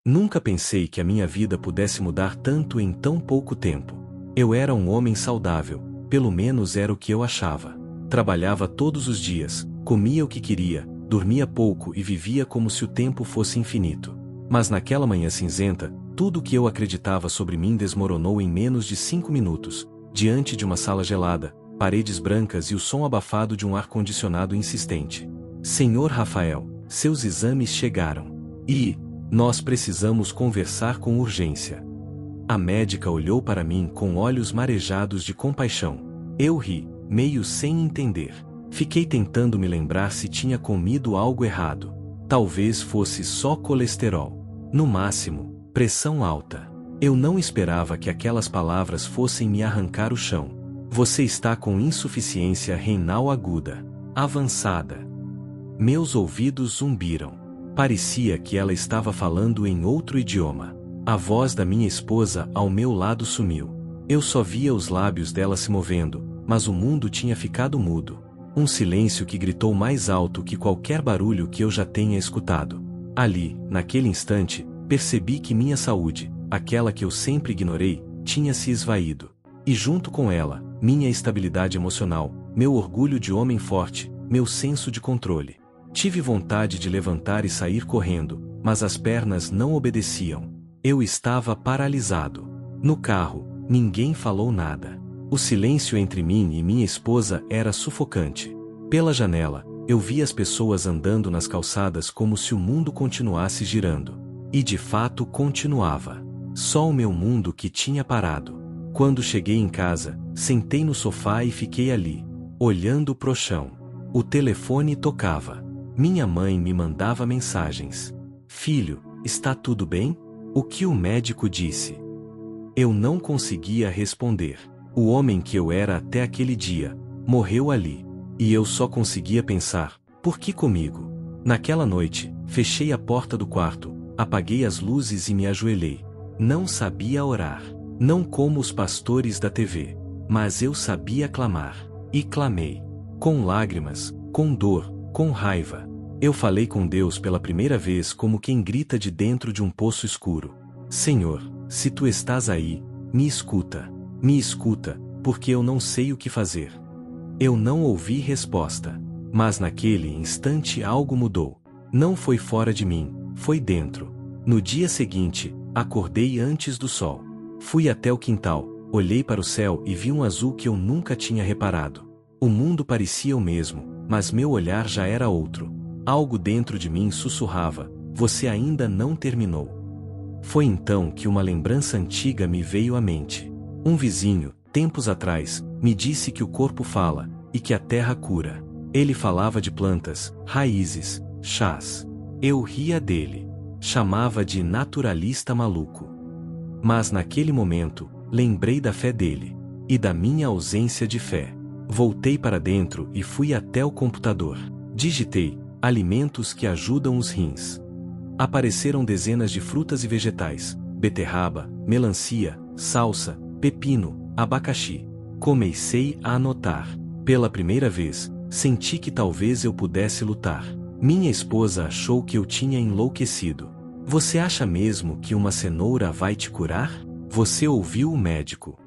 Nunca pensei que a minha vida pudesse mudar tanto em tão pouco tempo. Eu era um homem saudável, pelo menos era o que eu achava. Trabalhava todos os dias, comia o que queria, dormia pouco e vivia como se o tempo fosse infinito. Mas naquela manhã cinzenta, tudo o que eu acreditava sobre mim desmoronou em menos de 5 minutos, diante de uma sala gelada, paredes brancas e o som abafado de um ar-condicionado insistente. Senhor Rafael, seus exames chegaram. E nós precisamos conversar com urgência. A médica olhou para mim com olhos marejados de compaixão. Eu ri, meio sem entender. Fiquei tentando me lembrar se tinha comido algo errado. Talvez fosse só colesterol. No máximo, pressão alta. Eu não esperava que aquelas palavras fossem me arrancar o chão. Você está com insuficiência renal aguda, avançada. Meus ouvidos zumbiram. Parecia que ela estava falando em outro idioma. A voz da minha esposa ao meu lado sumiu. Eu só via os lábios dela se movendo, mas o mundo tinha ficado mudo. Um silêncio que gritou mais alto que qualquer barulho que eu já tenha escutado. Ali, naquele instante, percebi que minha saúde, aquela que eu sempre ignorei, tinha se esvaído. E junto com ela, minha estabilidade emocional, meu orgulho de homem forte, meu senso de controle. Tive vontade de levantar e sair correndo, mas as pernas não obedeciam. Eu estava paralisado. No carro, ninguém falou nada. O silêncio entre mim e minha esposa era sufocante. Pela janela, eu via as pessoas andando nas calçadas como se o mundo continuasse girando. E de fato continuava. Só o meu mundo que tinha parado. Quando cheguei em casa, sentei no sofá e fiquei ali, olhando pro chão. O telefone tocava. Minha mãe me mandava mensagens. Filho, está tudo bem? O que o médico disse? Eu não conseguia responder. O homem que eu era até aquele dia, morreu ali. E eu só conseguia pensar, por que comigo? Naquela noite, fechei a porta do quarto, apaguei as luzes e me ajoelhei. Não sabia orar. Não como os pastores da TV. Mas eu sabia clamar. E clamei. Com lágrimas, com dor, com raiva. Eu falei com Deus pela primeira vez como quem grita de dentro de um poço escuro. Senhor, se tu estás aí, me escuta, porque eu não sei o que fazer. Eu não ouvi resposta. Mas naquele instante algo mudou. Não foi fora de mim, foi dentro. No dia seguinte, acordei antes do sol. Fui até o quintal, olhei para o céu e vi um azul que eu nunca tinha reparado. O mundo parecia o mesmo, mas meu olhar já era outro. Algo dentro de mim sussurrava, você ainda não terminou. Foi então que uma lembrança antiga me veio à mente. Um vizinho, tempos atrás, me disse que o corpo fala, e que a terra cura. Ele falava de plantas, raízes, chás. Eu ria dele. Chamava de naturalista maluco. Mas naquele momento, lembrei da fé dele. E da minha ausência de fé. Voltei para dentro e fui até o computador. Digitei, alimentos que ajudam os rins. Apareceram dezenas de frutas e vegetais, beterraba, melancia, salsa, pepino, abacaxi. Comecei a anotar. Pela primeira vez, senti que talvez eu pudesse lutar. Minha esposa achou que eu tinha enlouquecido. Você acha mesmo que uma cenoura vai te curar? Você ouviu o médico.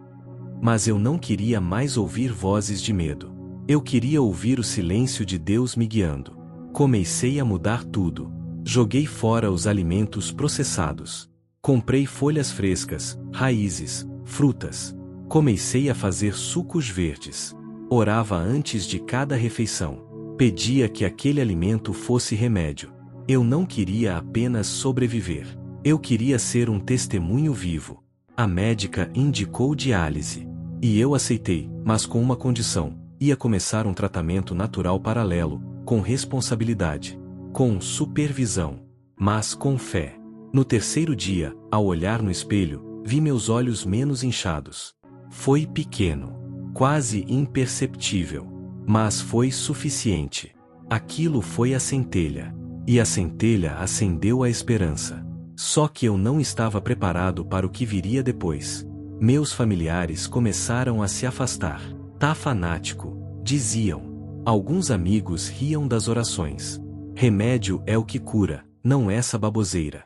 Mas eu não queria mais ouvir vozes de medo. Eu queria ouvir o silêncio de Deus me guiando. Comecei a mudar tudo. Joguei fora os alimentos processados. Comprei folhas frescas, raízes, frutas. Comecei a fazer sucos verdes. Orava antes de cada refeição. Pedia que aquele alimento fosse remédio. Eu não queria apenas sobreviver. Eu queria ser um testemunho vivo. A médica indicou diálise. E eu aceitei, mas com uma condição. Ia começar um tratamento natural paralelo, com responsabilidade. Com supervisão. Mas com fé. No terceiro dia, ao olhar no espelho, vi meus olhos menos inchados. Foi pequeno. Quase imperceptível. Mas foi suficiente. Aquilo foi a centelha. E a centelha acendeu a esperança. Só que eu não estava preparado para o que viria depois. Meus familiares começaram a se afastar. Tá fanático, diziam. Alguns amigos riam das orações. Remédio é o que cura, não essa baboseira.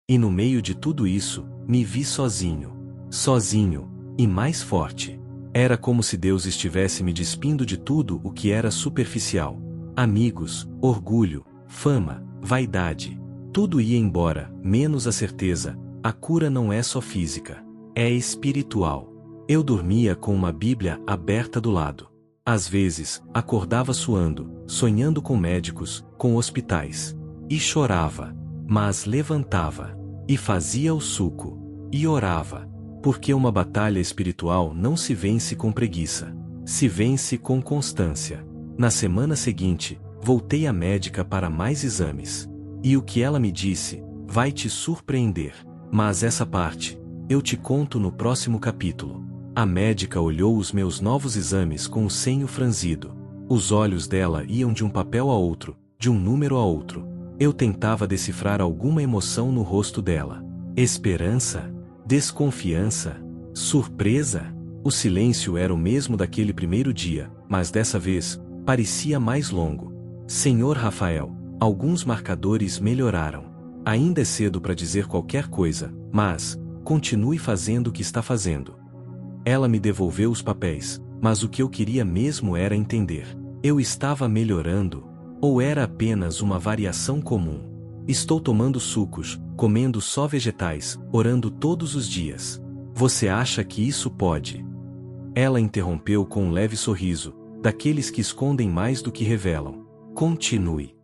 E no meio de tudo isso, me vi sozinho. Sozinho, e mais forte. Era como se Deus estivesse me despindo de tudo o que era superficial. Amigos, orgulho, fama, vaidade. Tudo ia embora, menos a certeza: a cura não é só física, é espiritual. Eu dormia com uma Bíblia aberta do lado. Às vezes, acordava suando, sonhando com médicos, com hospitais. E chorava, mas levantava, e fazia o suco, e orava. Porque uma batalha espiritual não se vence com preguiça, se vence com constância. Na semana seguinte, voltei à médica para mais exames. E o que ela me disse vai te surpreender. Mas essa parte, eu te conto no próximo capítulo. A médica olhou os meus novos exames com o senho franzido. Os olhos dela iam de um papel a outro, de um número a outro. Eu tentava decifrar alguma emoção no rosto dela. Esperança? Desconfiança? Surpresa? O silêncio era o mesmo daquele primeiro dia, mas dessa vez, parecia mais longo. Senhor Rafael, alguns marcadores melhoraram. Ainda é cedo para dizer qualquer coisa, mas continue fazendo o que está fazendo. Ela me devolveu os papéis, mas o que eu queria mesmo era entender. Eu estava melhorando? Ou era apenas uma variação comum? Estou tomando sucos, comendo só vegetais, orando todos os dias. Você acha que isso pode? Ela interrompeu com um leve sorriso, daqueles que escondem mais do que revelam. Continue.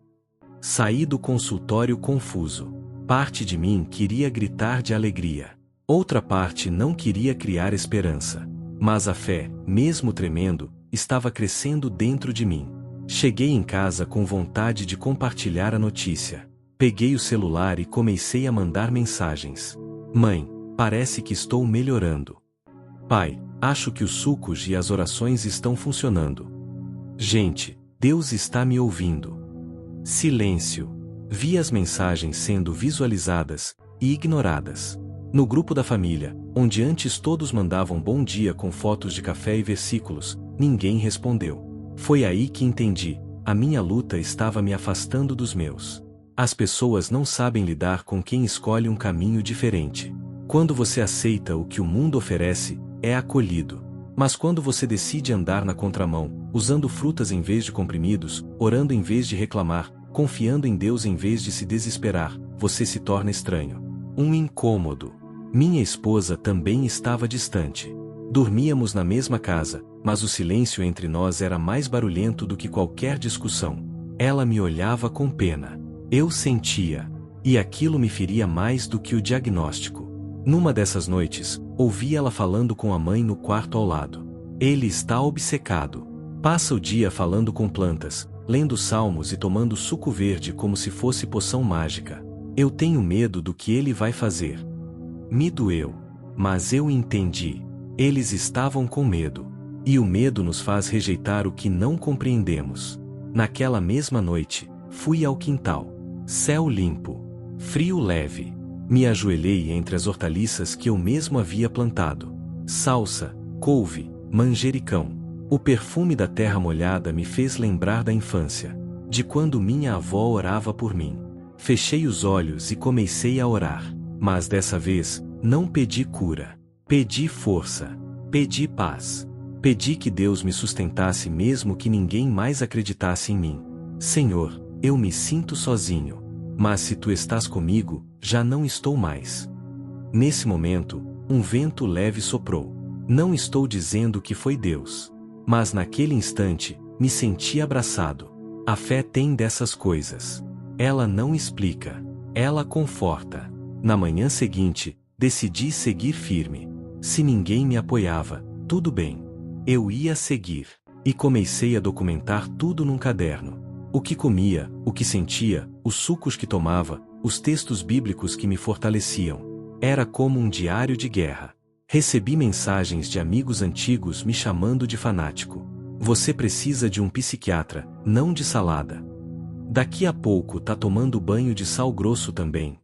Saí do consultório confuso. Parte de mim queria gritar de alegria. Outra parte não queria criar esperança. Mas a fé, mesmo tremendo, estava crescendo dentro de mim. Cheguei em casa com vontade de compartilhar a notícia. Peguei o celular e comecei a mandar mensagens. Mãe, parece que estou melhorando. Pai, acho que os sucos e as orações estão funcionando. Gente, Deus está me ouvindo. Silêncio. Vi as mensagens sendo visualizadas e ignoradas. No grupo da família, onde antes todos mandavam bom dia com fotos de café e versículos, ninguém respondeu. Foi aí que entendi: a minha luta estava me afastando dos meus. As pessoas não sabem lidar com quem escolhe um caminho diferente. Quando você aceita o que o mundo oferece, é acolhido. Mas quando você decide andar na contramão, usando frutas em vez de comprimidos, orando em vez de reclamar, confiando em Deus em vez de se desesperar, você se torna estranho. Um incômodo. Minha esposa também estava distante. Dormíamos na mesma casa, mas o silêncio entre nós era mais barulhento do que qualquer discussão. Ela me olhava com pena. Eu sentia. E aquilo me feria mais do que o diagnóstico. Numa dessas noites, ouvi ela falando com a mãe no quarto ao lado. Ele está obcecado. Passa o dia falando com plantas, lendo salmos e tomando suco verde como se fosse poção mágica. Eu tenho medo do que ele vai fazer. Me doeu. Mas eu entendi. Eles estavam com medo. E o medo nos faz rejeitar o que não compreendemos. Naquela mesma noite, fui ao quintal. Céu limpo. Frio leve. Me ajoelhei entre as hortaliças que eu mesmo havia plantado. Salsa, couve, manjericão. O perfume da terra molhada me fez lembrar da infância, de quando minha avó orava por mim. Fechei os olhos e comecei a orar. Mas dessa vez, não pedi cura. Pedi força. Pedi paz. Pedi que Deus me sustentasse mesmo que ninguém mais acreditasse em mim. Senhor, eu me sinto sozinho. Mas se tu estás comigo, já não estou mais. Nesse momento, um vento leve soprou. Não estou dizendo que foi Deus. Mas naquele instante, me senti abraçado. A fé tem dessas coisas. Ela não explica. Ela conforta. Na manhã seguinte, decidi seguir firme. Se ninguém me apoiava, tudo bem. Eu ia seguir. E comecei a documentar tudo num caderno. O que comia, o que sentia, os sucos que tomava, os textos bíblicos que me fortaleciam. Era como um diário de guerra. Recebi mensagens de amigos antigos me chamando de fanático. Você precisa de um psiquiatra, não de salada. Daqui a pouco tá tomando banho de sal grosso também.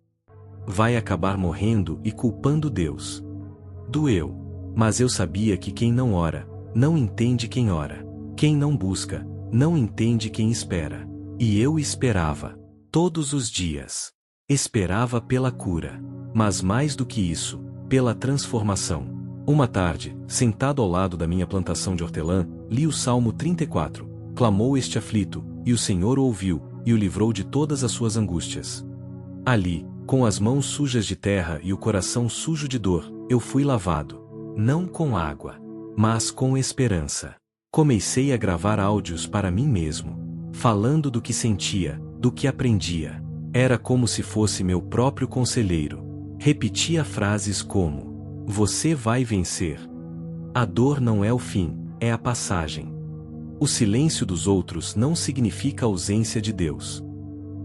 Vai acabar morrendo e culpando Deus. Doeu. Mas eu sabia que quem não ora, não entende quem ora. Quem não busca, não entende quem espera. E eu esperava. Todos os dias. Esperava pela cura. Mas mais do que isso, pela transformação. Uma tarde, sentado ao lado da minha plantação de hortelã, li o Salmo 34. Clamou este aflito, e o Senhor o ouviu, e o livrou de todas as suas angústias. Ali, com as mãos sujas de terra e o coração sujo de dor, eu fui lavado. Não com água, mas com esperança. Comecei a gravar áudios para mim mesmo, falando do que sentia, do que aprendia. Era como se fosse meu próprio conselheiro. Repetia frases como: você vai vencer. A dor não é o fim, é a passagem. O silêncio dos outros não significa ausência de Deus.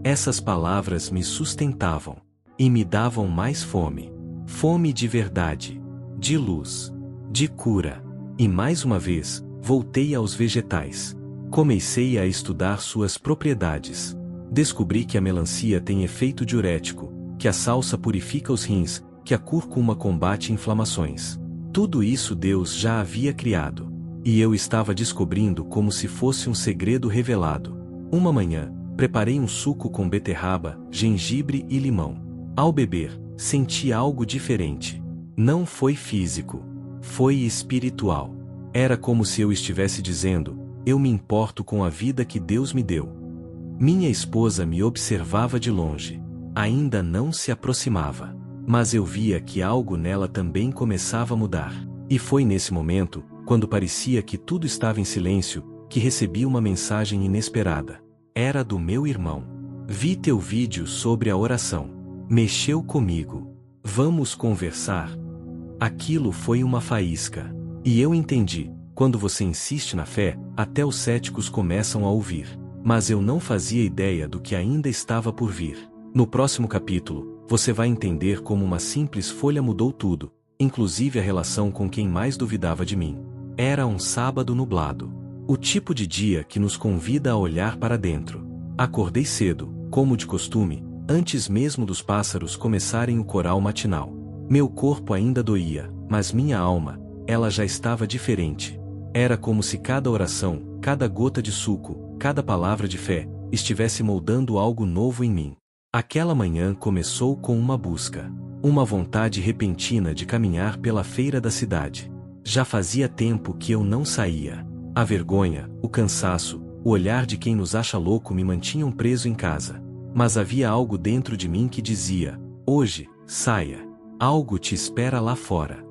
Essas palavras me sustentavam e me davam mais fome. Fome de verdade, de luz, de cura. E mais uma vez, voltei aos vegetais. Comecei a estudar suas propriedades. Descobri que a melancia tem efeito diurético, que a salsa purifica os rins, que a cúrcuma combate inflamações. Tudo isso Deus já havia criado. E eu estava descobrindo como se fosse um segredo revelado. Uma manhã, preparei um suco com beterraba, gengibre e limão. Ao beber, senti algo diferente. Não foi físico. Foi espiritual. Era como se eu estivesse dizendo: eu me importo com a vida que Deus me deu. Minha esposa me observava de longe. Ainda não se aproximava. Mas eu via que algo nela também começava a mudar. E foi nesse momento, quando parecia que tudo estava em silêncio, que recebi uma mensagem inesperada. Era do meu irmão. Vi teu vídeo sobre a oração. Mexeu comigo. Vamos conversar? Aquilo foi uma faísca. E eu entendi, quando você insiste na fé, até os céticos começam a ouvir. Mas eu não fazia ideia do que ainda estava por vir. No próximo capítulo, você vai entender como uma simples folha mudou tudo, inclusive a relação com quem mais duvidava de mim. Era um sábado nublado. O tipo de dia que nos convida a olhar para dentro. Acordei cedo, como de costume, antes mesmo dos pássaros começarem o coral matinal. Meu corpo ainda doía, mas minha alma, ela já estava diferente. Era como se cada oração, cada gota de suco, cada palavra de fé, estivesse moldando algo novo em mim. Aquela manhã começou com uma busca. Uma vontade repentina de caminhar pela feira da cidade. Já fazia tempo que eu não saía. A vergonha, o cansaço, o olhar de quem nos acha louco me mantinham preso em casa. Mas havia algo dentro de mim que dizia: hoje, saia. Algo te espera lá fora.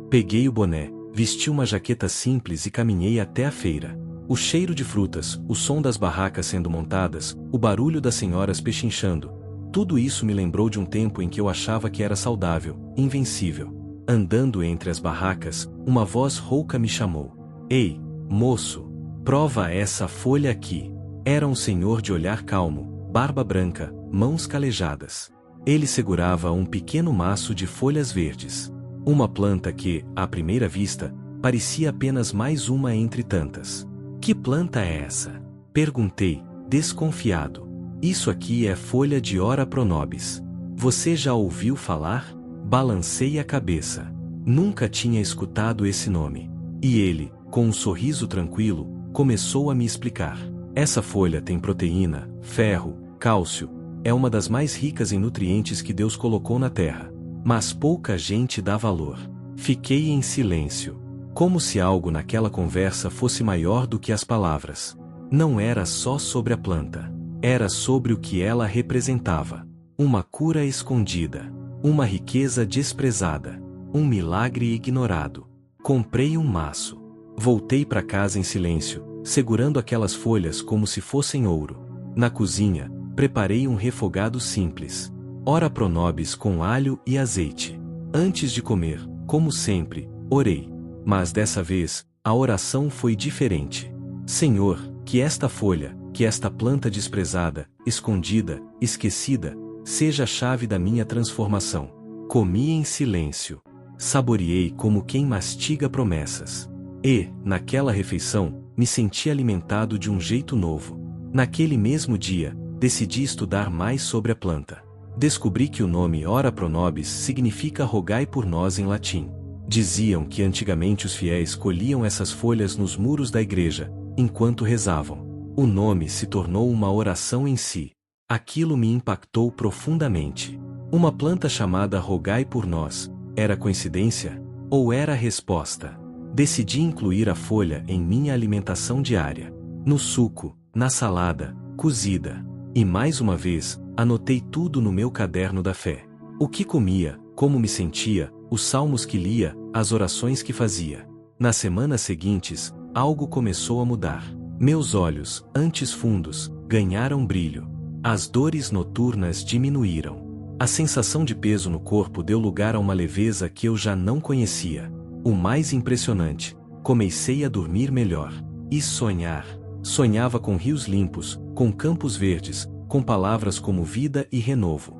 Peguei o boné, vesti uma jaqueta simples e caminhei até a feira. O cheiro de frutas, o som das barracas sendo montadas, o barulho das senhoras pechinchando. Tudo isso me lembrou de um tempo em que eu achava que era saudável, invencível. Andando entre as barracas, uma voz rouca me chamou. Ei, moço, prova essa folha aqui. Era um senhor de olhar calmo, barba branca, mãos calejadas. Ele segurava um pequeno maço de folhas verdes. Uma planta que, à primeira vista, parecia apenas mais uma entre tantas. Que planta é essa? Perguntei, desconfiado. Isso aqui é folha de Ora Pro Nobis. Você já ouviu falar? Balancei a cabeça. Nunca tinha escutado esse nome. E ele, com um sorriso tranquilo, começou a me explicar. Essa folha tem proteína, ferro, cálcio. É uma das mais ricas em nutrientes que Deus colocou na terra. Mas pouca gente dá valor. Fiquei em silêncio. Como se algo naquela conversa fosse maior do que as palavras. Não era só sobre a planta. Era sobre o que ela representava. Uma cura escondida. Uma riqueza desprezada. Um milagre ignorado. Comprei um maço. Voltei para casa em silêncio, segurando aquelas folhas como se fossem ouro. Na cozinha, preparei um refogado simples. Ora Pro Nobis com alho e azeite. Antes de comer, como sempre, orei. Mas dessa vez, a oração foi diferente. Senhor, que esta folha, que esta planta desprezada, escondida, esquecida, seja a chave da minha transformação. Comi em silêncio. Saboreei como quem mastiga promessas. E, naquela refeição, me senti alimentado de um jeito novo. Naquele mesmo dia, decidi estudar mais sobre a planta. Descobri que o nome Ora Pro Nobis significa rogai por nós em latim. Diziam que antigamente os fiéis colhiam essas folhas nos muros da igreja, enquanto rezavam. O nome se tornou uma oração em si. Aquilo me impactou profundamente. Uma planta chamada Rogai por Nós, era coincidência? Ou era a resposta? Decidi incluir a folha em minha alimentação diária. No suco, na salada, cozida. E mais uma vez, anotei tudo no meu caderno da fé. O que comia, como me sentia, os salmos que lia, as orações que fazia. Nas semanas seguintes, algo começou a mudar. Meus olhos, antes fundos, ganharam brilho. As dores noturnas diminuíram. A sensação de peso no corpo deu lugar a uma leveza que eu já não conhecia. O mais impressionante, comecei a dormir melhor. E sonhar. Sonhava com rios limpos, com campos verdes, com palavras como vida e renovo.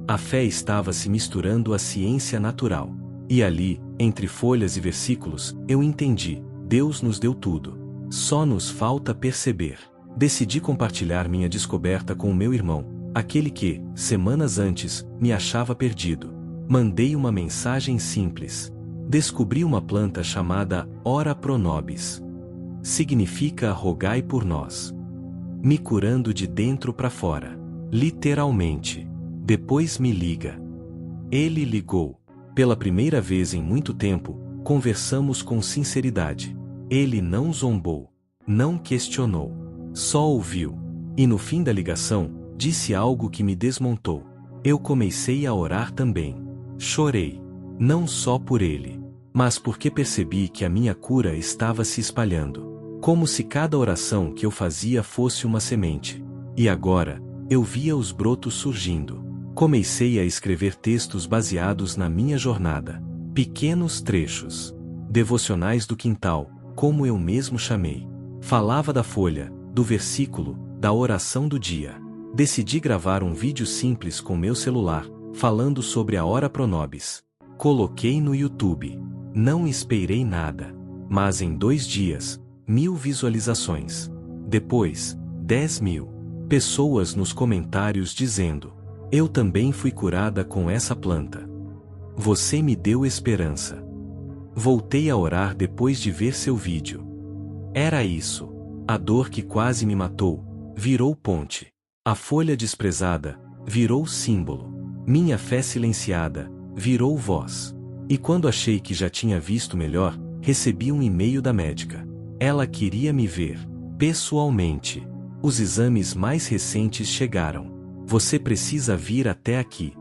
A fé estava se misturando à ciência natural. E ali, entre folhas e versículos, eu entendi: Deus nos deu tudo. Só nos falta perceber. Decidi compartilhar minha descoberta com o meu irmão, aquele que, semanas antes, me achava perdido. Mandei uma mensagem simples. Descobri uma planta chamada Ora pro Nobis. Significa rogai por nós. Me curando de dentro para fora. Literalmente. Depois me liga. Ele ligou. Pela primeira vez em muito tempo, conversamos com sinceridade. Ele não zombou. Não questionou. Só ouviu. E no fim da ligação, disse algo que me desmontou. Eu comecei a orar também. Chorei. Não só por ele, mas porque percebi que a minha cura estava se espalhando. Como se cada oração que eu fazia fosse uma semente. E agora, eu via os brotos surgindo. Comecei a escrever textos baseados na minha jornada. Pequenos trechos. Devocionais do quintal, como eu mesmo chamei. Falava da folha, do versículo, da oração do dia. Decidi gravar um vídeo simples com meu celular, falando sobre a Ora pro Nobis. Coloquei no YouTube. Não esperei nada. Mas em 2 dias, 1000 visualizações. Depois, 10.000. Pessoas nos comentários dizendo: eu também fui curada com essa planta. Você me deu esperança. Voltei a orar depois de ver seu vídeo. Era isso. A dor que quase me matou, virou ponte. A folha desprezada, virou símbolo. Minha fé silenciada, virou voz. E quando achei que já tinha visto melhor, recebi um e-mail da médica. Ela queria me ver, pessoalmente. Os exames mais recentes chegaram. Você precisa vir até aqui.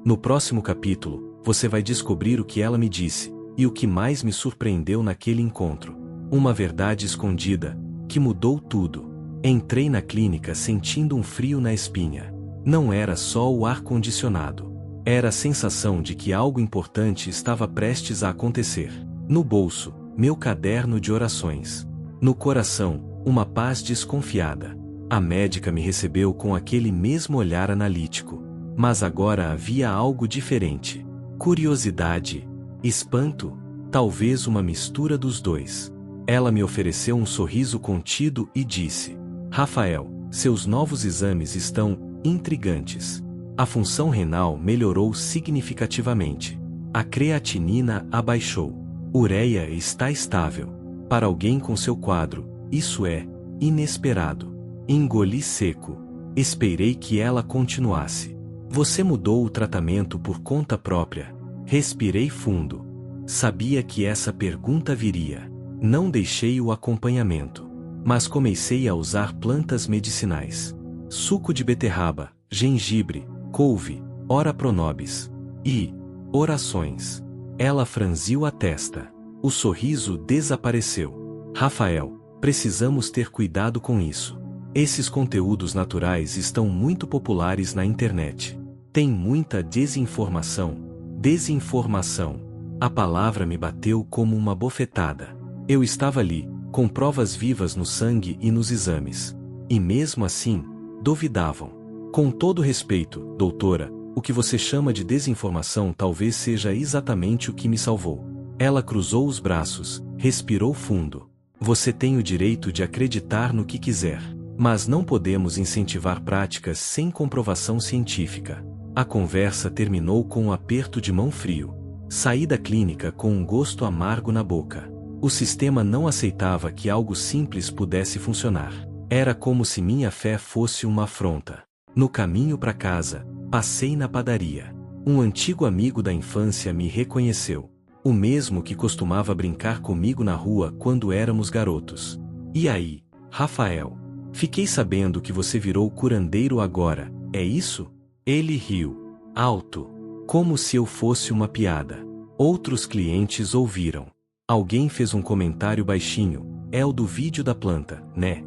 No próximo capítulo, você vai descobrir o que ela me disse, e o que mais me surpreendeu naquele encontro. Uma verdade escondida, que mudou tudo. Entrei na clínica sentindo um frio na espinha. Não era só o ar-condicionado. Era a sensação de que algo importante estava prestes a acontecer. No bolso, meu caderno de orações. No coração, uma paz desconfiada. A médica me recebeu com aquele mesmo olhar analítico. Mas agora havia algo diferente. Curiosidade, espanto, talvez uma mistura dos dois. Ela me ofereceu um sorriso contido e disse: Rafael, seus novos exames estão intrigantes. A função renal melhorou significativamente. A creatinina abaixou. Ureia está estável. Para alguém com seu quadro, isso é inesperado. Engoli seco. Esperei que ela continuasse. Você mudou o tratamento por conta própria? Respirei fundo. Sabia que essa pergunta viria. Não deixei o acompanhamento. Mas comecei a usar plantas medicinais. Suco de beterraba, gengibre, couve, Ora pro Nobis. E orações. Ela franziu a testa. O sorriso desapareceu. Rafael, precisamos ter cuidado com isso. Esses conteúdos naturais estão muito populares na internet. Tem muita desinformação. Desinformação. A palavra me bateu como uma bofetada. Eu estava ali, com provas vivas no sangue e nos exames. E mesmo assim, duvidavam. Com todo respeito, doutora, o que você chama de desinformação talvez seja exatamente o que me salvou. Ela cruzou os braços, respirou fundo. Você tem o direito de acreditar no que quiser. Mas não podemos incentivar práticas sem comprovação científica. A conversa terminou com um aperto de mão frio. Saí da clínica com um gosto amargo na boca. O sistema não aceitava que algo simples pudesse funcionar. Era como se minha fé fosse uma afronta. No caminho para casa, passei na padaria. Um antigo amigo da infância me reconheceu. O mesmo que costumava brincar comigo na rua quando éramos garotos. E aí, Rafael? Fiquei sabendo que você virou curandeiro agora, é isso? Ele riu. Alto. Como se eu fosse uma piada. Outros clientes ouviram. Alguém fez um comentário baixinho. É o do vídeo da planta, né?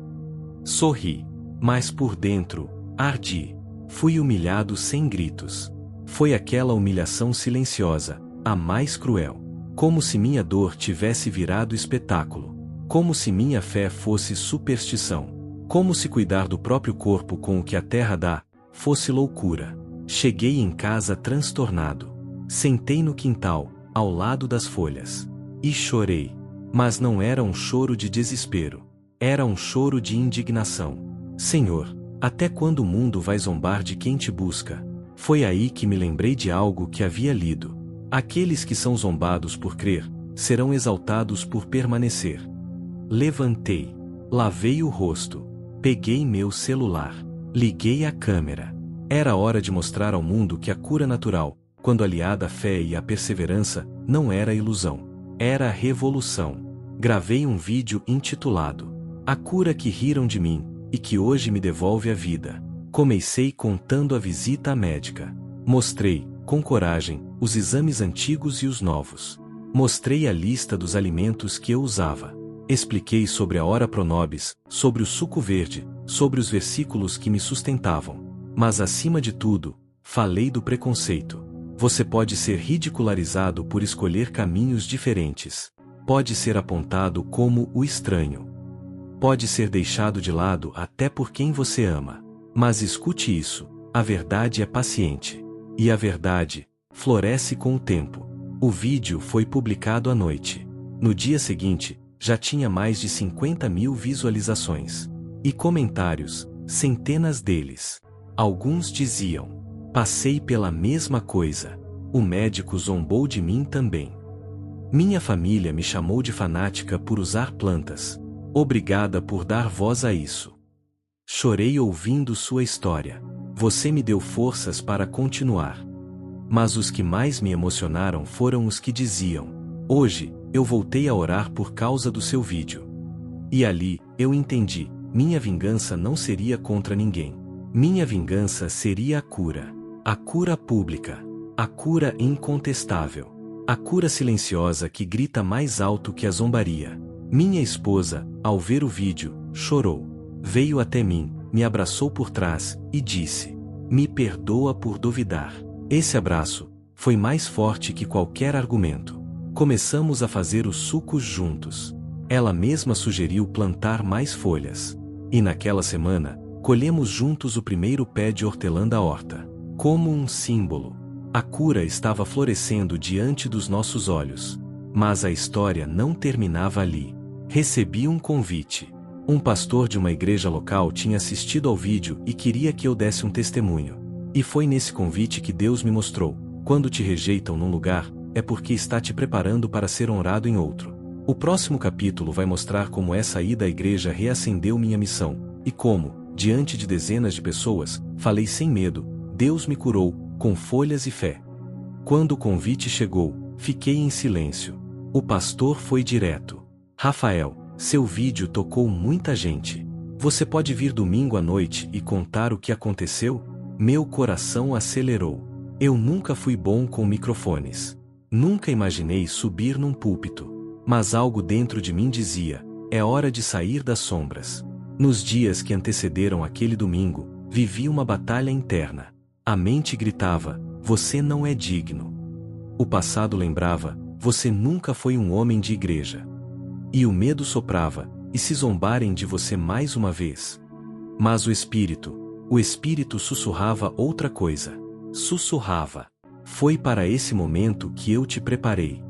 Sorri. Mas por dentro, ardi. Fui humilhado sem gritos. Foi aquela humilhação silenciosa, a mais cruel. Como se minha dor tivesse virado espetáculo. Como se minha fé fosse superstição. Como se cuidar do próprio corpo com o que a terra dá, fosse loucura. Cheguei em casa transtornado. Sentei no quintal, ao lado das folhas. E chorei. Mas não era um choro de desespero. Era um choro de indignação. Senhor, até quando o mundo vai zombar de quem te busca? Foi aí que me lembrei de algo que havia lido. Aqueles que são zombados por crer, serão exaltados por permanecer. Levantei. Lavei o rosto. Peguei meu celular. Liguei a câmera. Era hora de mostrar ao mundo que a cura natural, quando aliada à fé e à perseverança, não era ilusão. Era a revolução. Gravei um vídeo intitulado A Cura que Riram de Mim, e que hoje me devolve a vida. Comecei contando a visita à médica. Mostrei, com coragem, os exames antigos e os novos. Mostrei a lista dos alimentos que eu usava. Expliquei sobre a ora pro nobis, sobre o suco verde, sobre os versículos que me sustentavam. Mas acima de tudo, falei do preconceito. Você pode ser ridicularizado por escolher caminhos diferentes. Pode ser apontado como o estranho. Pode ser deixado de lado até por quem você ama. Mas escute isso, a verdade é paciente. E a verdade floresce com o tempo. O vídeo foi publicado à noite. No dia seguinte, já tinha mais de 50.000 visualizações. E comentários, centenas deles. Alguns diziam: passei pela mesma coisa. O médico zombou de mim também. Minha família me chamou de fanática por usar plantas. Obrigada por dar voz a isso. Chorei ouvindo sua história. Você me deu forças para continuar. Mas os que mais me emocionaram foram os que diziam: hoje, eu voltei a orar por causa do seu vídeo. E ali, eu entendi, minha vingança não seria contra ninguém. Minha vingança seria a cura pública, a cura incontestável, a cura silenciosa que grita mais alto que a zombaria. Minha esposa, ao ver o vídeo, chorou. Veio até mim, me abraçou por trás, e disse: me perdoa por duvidar. Esse abraço foi mais forte que qualquer argumento. Começamos a fazer os sucos juntos. Ela mesma sugeriu plantar mais folhas. E naquela semana, colhemos juntos o primeiro pé de hortelã da horta. Como um símbolo. A cura estava florescendo diante dos nossos olhos. Mas a história não terminava ali. Recebi um convite. Um pastor de uma igreja local tinha assistido ao vídeo e queria que eu desse um testemunho. E foi nesse convite que Deus me mostrou: quando te rejeitam num lugar, é porque está te preparando para ser honrado em outro. O próximo capítulo vai mostrar como essa ida à igreja reacendeu minha missão, e como, diante de dezenas de pessoas, falei sem medo. Deus me curou, com folhas e fé. Quando o convite chegou, fiquei em silêncio. O pastor foi direto: Rafael, seu vídeo tocou muita gente. Você pode vir domingo à noite e contar o que aconteceu? Meu coração acelerou. Eu nunca fui bom com microfones. Nunca imaginei subir num púlpito. Mas algo dentro de mim dizia: é hora de sair das sombras. Nos dias que antecederam aquele domingo, vivi uma batalha interna. A mente gritava: você não é digno. O passado lembrava: você nunca foi um homem de igreja. E o medo soprava: e se zombarem de você mais uma vez? Mas o Espírito sussurrava outra coisa. Sussurrava: foi para esse momento que eu te preparei.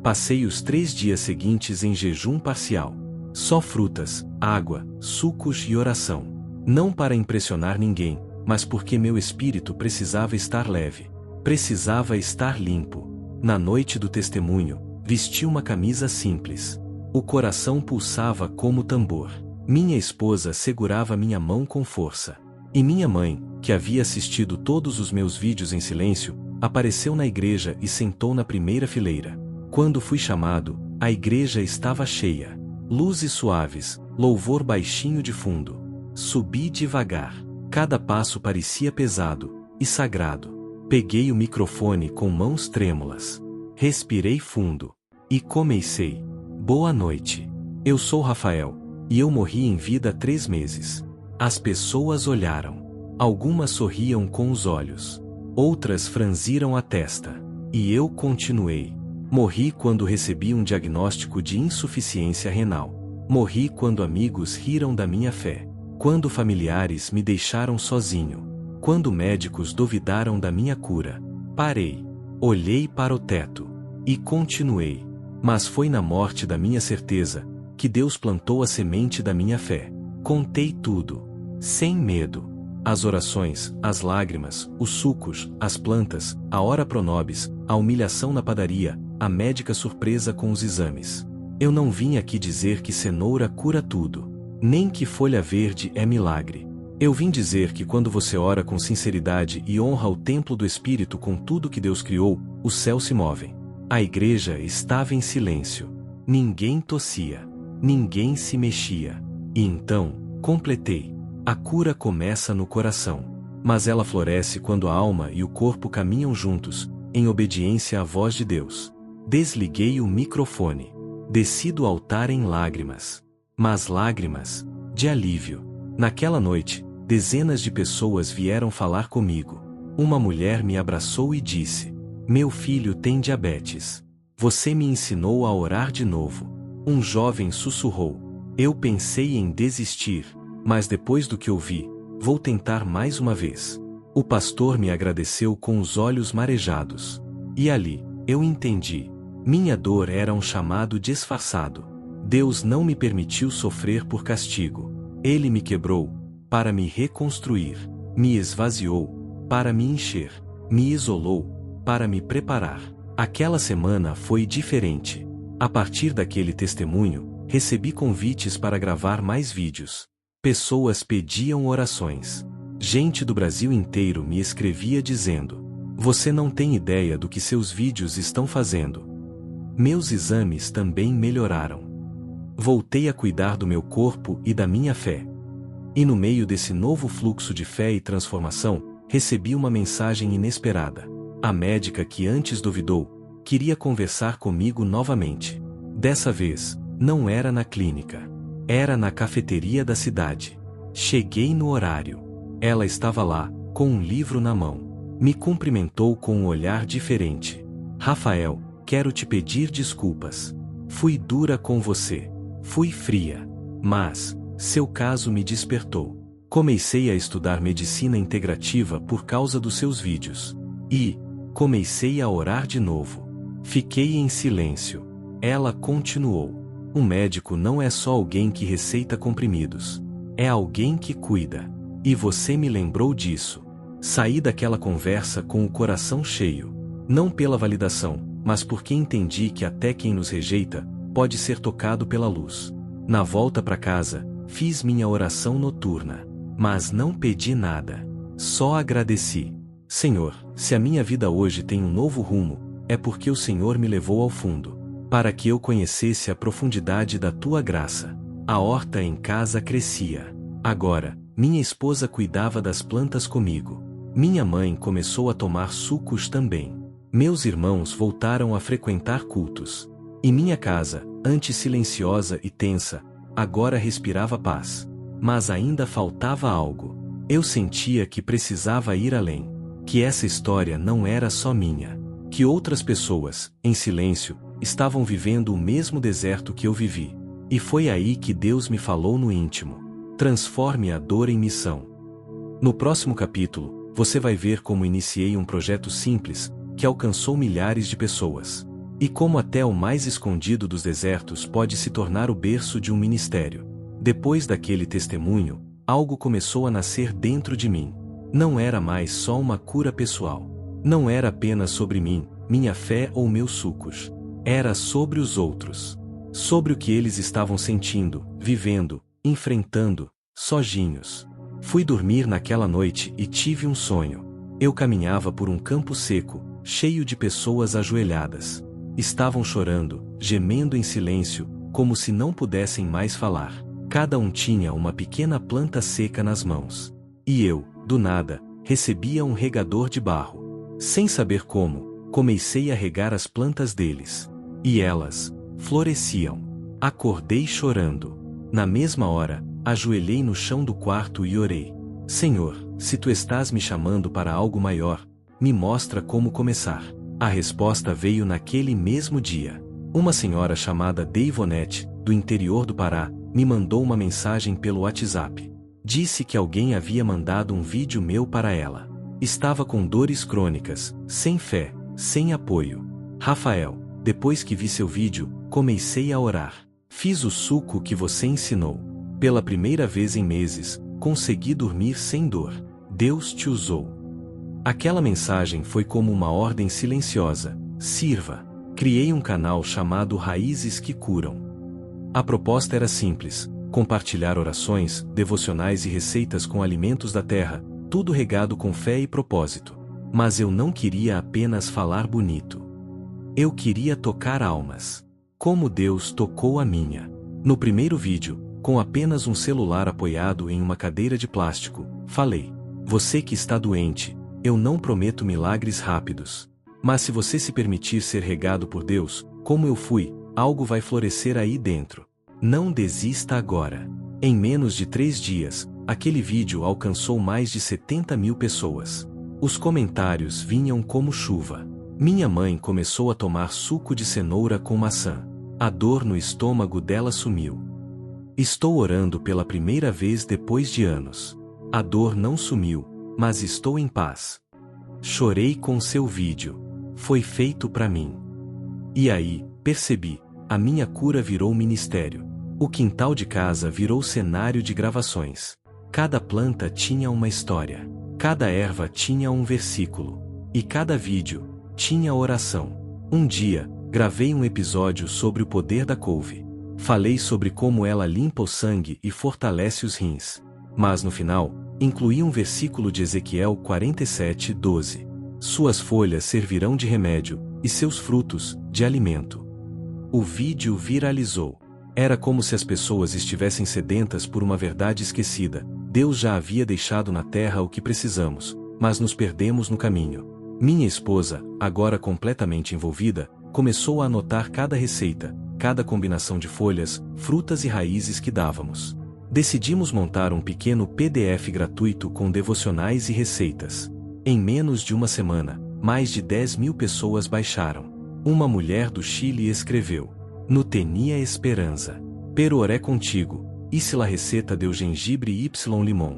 Passei os 3 dias seguintes em jejum parcial. Só frutas, água, sucos e oração. Não para impressionar ninguém, mas porque meu espírito precisava estar leve. Precisava estar limpo. Na noite do testemunho, vesti uma camisa simples. O coração pulsava como tambor. Minha esposa segurava minha mão com força. E minha mãe, que havia assistido todos os meus vídeos em silêncio, apareceu na igreja e sentou na primeira fileira. Quando fui chamado, a igreja estava cheia. Luzes suaves, louvor baixinho de fundo. Subi devagar. Cada passo parecia pesado e sagrado. Peguei o microfone com mãos trêmulas. Respirei fundo. E comecei. Boa noite. Eu sou Rafael, e eu morri em vida há 3 meses. As pessoas olharam. Algumas sorriam com os olhos. Outras franziram a testa. E eu continuei. Morri quando recebi um diagnóstico de insuficiência renal. Morri quando amigos riram da minha fé. Quando familiares me deixaram sozinho. Quando médicos duvidaram da minha cura. Parei. Olhei para o teto. E continuei. Mas foi na morte da minha certeza que Deus plantou a semente da minha fé. Contei tudo. Sem medo. As orações, as lágrimas, os sucos, as plantas, a hora pro nobis, a humilhação na padaria, a médica surpresa com os exames. Eu não vim aqui dizer que cenoura cura tudo, nem que folha verde é milagre. Eu vim dizer que quando você ora com sinceridade e honra o templo do Espírito com tudo que Deus criou, os céus se movem. A igreja estava em silêncio. Ninguém tossia. Ninguém se mexia. E então, completei. A cura começa no coração. Mas ela floresce quando a alma e o corpo caminham juntos, em obediência à voz de Deus. Desliguei o microfone. Desci do altar em lágrimas. Mas lágrimas de alívio. Naquela noite, dezenas de pessoas vieram falar comigo. Uma mulher me abraçou e disse: "Meu filho tem diabetes. Você me ensinou a orar de novo." Um jovem sussurrou: "Eu pensei em desistir, mas depois do que ouvi, vou tentar mais uma vez." O pastor me agradeceu com os olhos marejados. E ali, eu entendi. Minha dor era um chamado disfarçado. Deus não me permitiu sofrer por castigo. Ele me quebrou, para me reconstruir. Me esvaziou, para me encher. Me isolou, para me preparar. Aquela semana foi diferente. A partir daquele testemunho, recebi convites para gravar mais vídeos. Pessoas pediam orações. Gente do Brasil inteiro me escrevia dizendo: "Você não tem ideia do que seus vídeos estão fazendo." Meus exames também melhoraram. Voltei a cuidar do meu corpo e da minha fé. E no meio desse novo fluxo de fé e transformação, recebi uma mensagem inesperada. A médica que antes duvidou, queria conversar comigo novamente. Dessa vez, não era na clínica. Era na cafeteria da cidade. Cheguei no horário. Ela estava lá, com um livro na mão. Me cumprimentou com um olhar diferente. "Rafael, quero te pedir desculpas. Fui dura com você. Fui fria. Mas, seu caso me despertou. Comecei a estudar medicina integrativa por causa dos seus vídeos. E comecei a orar de novo." Fiquei em silêncio. Ela continuou: "Um médico não é só alguém que receita comprimidos. É alguém que cuida. E você me lembrou disso." Saí daquela conversa com o coração cheio. Não pela validação, mas porque entendi que até quem nos rejeita, pode ser tocado pela luz. Na volta para casa, fiz minha oração noturna. Mas não pedi nada. Só agradeci. "Senhor, se a minha vida hoje tem um novo rumo, é porque o Senhor me levou ao fundo, para que eu conhecesse a profundidade da tua graça." A horta em casa crescia. Agora, minha esposa cuidava das plantas comigo. Minha mãe começou a tomar sucos também. Meus irmãos voltaram a frequentar cultos. E minha casa, antes silenciosa e tensa, agora respirava paz. Mas ainda faltava algo. Eu sentia que precisava ir além. Que essa história não era só minha. Que outras pessoas, em silêncio, estavam vivendo o mesmo deserto que eu vivi. E foi aí que Deus me falou no íntimo: "Transforme a dor em missão." No próximo capítulo, você vai ver como iniciei um projeto simples, que alcançou milhares de pessoas. E como até o mais escondido dos desertos pode se tornar o berço de um ministério. Depois daquele testemunho, algo começou a nascer dentro de mim. Não era mais só uma cura pessoal. Não era apenas sobre mim, minha fé ou meus sucos. Era sobre os outros. Sobre o que eles estavam sentindo, vivendo, enfrentando, sozinhos. Fui dormir naquela noite e tive um sonho. Eu caminhava por um campo seco, cheio de pessoas ajoelhadas. Estavam chorando, gemendo em silêncio, como se não pudessem mais falar. Cada um tinha uma pequena planta seca nas mãos. E eu, do nada, recebia um regador de barro. Sem saber como, comecei a regar as plantas deles. E elas floresciam. Acordei chorando. Na mesma hora, ajoelhei no chão do quarto e orei. Senhor, se tu estás me chamando para algo maior, me mostra como começar. A resposta veio naquele mesmo dia. Uma senhora chamada Deivonete, do interior do Pará, me mandou uma mensagem pelo WhatsApp. Disse que alguém havia mandado um vídeo meu para ela. Estava com dores crônicas, sem fé, sem apoio. Rafael, depois que vi seu vídeo, comecei a orar. Fiz o suco que você ensinou. Pela primeira vez em meses, consegui dormir sem dor. Deus te usou. Aquela mensagem foi como uma ordem silenciosa: sirva. Criei um canal chamado Raízes que Curam. A proposta era simples: compartilhar orações, devocionais e receitas com alimentos da terra, tudo regado com fé e propósito. Mas eu não queria apenas falar bonito. Eu queria tocar almas. Como Deus tocou a minha. No primeiro vídeo, com apenas um celular apoiado em uma cadeira de plástico, falei: você que está doente, eu não prometo milagres rápidos. Mas se você se permitir ser regado por Deus, como eu fui, algo vai florescer aí dentro. Não desista agora. Em menos de 3 dias, aquele vídeo alcançou mais de 70.000 pessoas. Os comentários vinham como chuva. Minha mãe começou a tomar suco de cenoura com maçã. A dor no estômago dela sumiu. Estou orando pela primeira vez depois de anos. A dor não sumiu, mas estou em paz. Chorei com seu vídeo. Foi feito para mim. E aí, percebi, a minha cura virou ministério. O quintal de casa virou cenário de gravações. Cada planta tinha uma história. Cada erva tinha um versículo. E cada vídeo tinha oração. Um dia, gravei um episódio sobre o poder da couve. Falei sobre como ela limpa o sangue e fortalece os rins. Mas no final, incluí um versículo de Ezequiel 47:12. Suas folhas servirão de remédio, e seus frutos, de alimento. O vídeo viralizou. Era como se as pessoas estivessem sedentas por uma verdade esquecida. Deus já havia deixado na terra o que precisamos, mas nos perdemos no caminho. Minha esposa, agora completamente envolvida, começou a anotar cada receita, cada combinação de folhas, frutas e raízes que dávamos. Decidimos montar um pequeno PDF gratuito com devocionais e receitas. Em menos de uma semana, mais de 10.000 pessoas baixaram. Uma mulher do Chile escreveu: "No tenia esperança. Pero oré contigo, hice la receta de gengibre y limão.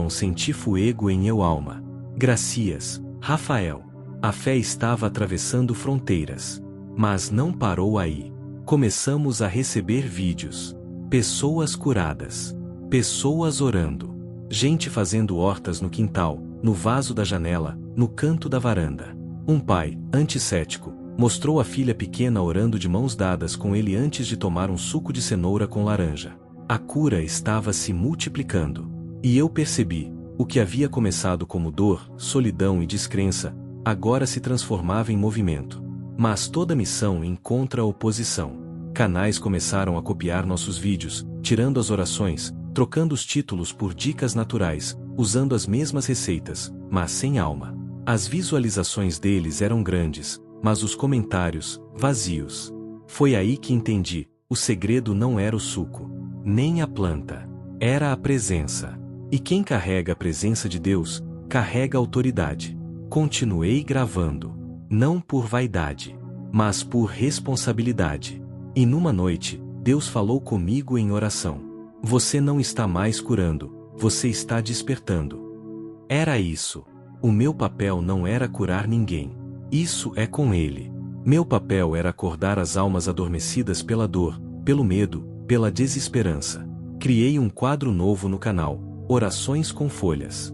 Senti fuego em eu alma. Gracias, Rafael." A fé estava atravessando fronteiras. Mas não parou aí. Começamos a receber vídeos. Pessoas curadas. Pessoas orando. Gente fazendo hortas no quintal, no vaso da janela, no canto da varanda. Um pai, anticético, mostrou a filha pequena orando de mãos dadas com ele antes de tomar um suco de cenoura com laranja. A cura estava se multiplicando. E eu percebi, o que havia começado como dor, solidão e descrença, agora se transformava em movimento. Mas toda missão encontra oposição. Canais começaram a copiar nossos vídeos, tirando as orações, trocando os títulos por dicas naturais, usando as mesmas receitas, mas sem alma. As visualizações deles eram grandes, mas os comentários, vazios. Foi aí que entendi, o segredo não era o suco, nem a planta. Era a presença. E quem carrega a presença de Deus, carrega a autoridade. Continuei gravando. Não por vaidade, mas por responsabilidade. E numa noite, Deus falou comigo em oração: "Você não está mais curando, você está despertando." Era isso. O meu papel não era curar ninguém. Isso é com Ele. Meu papel era acordar as almas adormecidas pela dor, pelo medo, pela desesperança. Criei um quadro novo no canal, Orações com Folhas.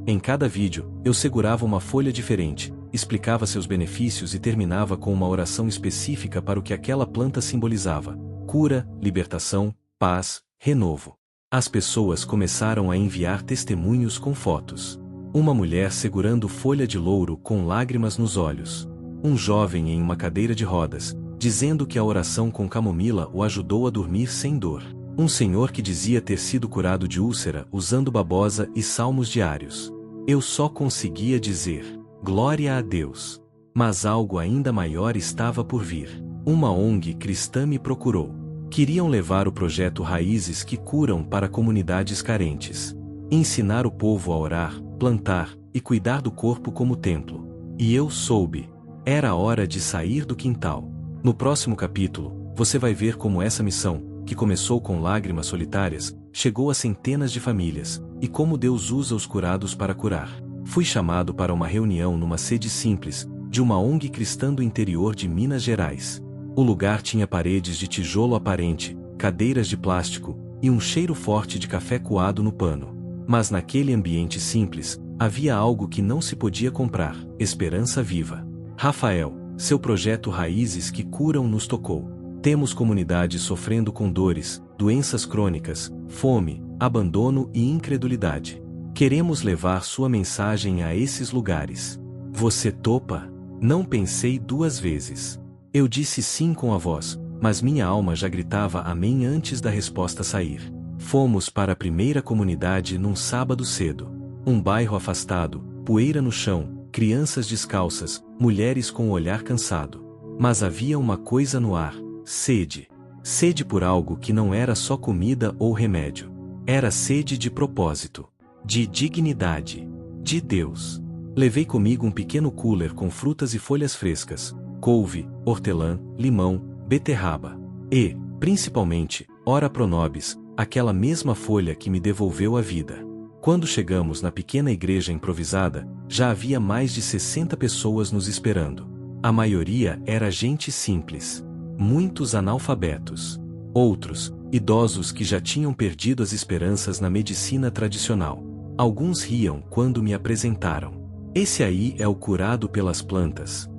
Em cada vídeo, eu segurava uma folha diferente, explicava seus benefícios e terminava com uma oração específica para o que aquela planta simbolizava: cura, libertação, paz, renovo. As pessoas começaram a enviar testemunhos com fotos. Uma mulher segurando folha de louro com lágrimas nos olhos. Um jovem em uma cadeira de rodas, dizendo que a oração com camomila o ajudou a dormir sem dor. Um senhor que dizia ter sido curado de úlcera usando babosa e salmos diários. Eu só conseguia dizer, glória a Deus. Mas algo ainda maior estava por vir. Uma ONG cristã me procurou. Queriam levar o projeto Raízes que Curam para comunidades carentes. Ensinar o povo a orar, plantar e cuidar do corpo como templo. E eu soube. Era hora de sair do quintal. No próximo capítulo, você vai ver como essa missão, que começou com lágrimas solitárias, chegou a centenas de famílias, e como Deus usa os curados para curar. Fui chamado para uma reunião numa sede simples, de uma ONG cristã do interior de Minas Gerais. O lugar tinha paredes de tijolo aparente, cadeiras de plástico, e um cheiro forte de café coado no pano. Mas naquele ambiente simples, havia algo que não se podia comprar: esperança viva. Rafael, seu projeto Raízes que Curam nos tocou. Temos comunidades sofrendo com dores, doenças crônicas, fome, abandono e incredulidade. Queremos levar sua mensagem a esses lugares. Você topa? Não pensei duas vezes. Eu disse sim com a voz, mas minha alma já gritava amém antes da resposta sair. Fomos para a primeira comunidade num sábado cedo. Um bairro afastado, poeira no chão, crianças descalças, mulheres com o olhar cansado. Mas havia uma coisa no ar: sede. Sede por algo que não era só comida ou remédio. Era sede de propósito, de dignidade, de Deus. Levei comigo um pequeno cooler com frutas e folhas frescas, couve, hortelã, limão, beterraba. E, principalmente, ora pro nobis, aquela mesma folha que me devolveu a vida. Quando chegamos na pequena igreja improvisada, já havia mais de 60 pessoas nos esperando. A maioria era gente simples. Muitos analfabetos. Outros, idosos que já tinham perdido as esperanças na medicina tradicional. Alguns riam quando me apresentaram. Esse aí é o curado pelas plantas.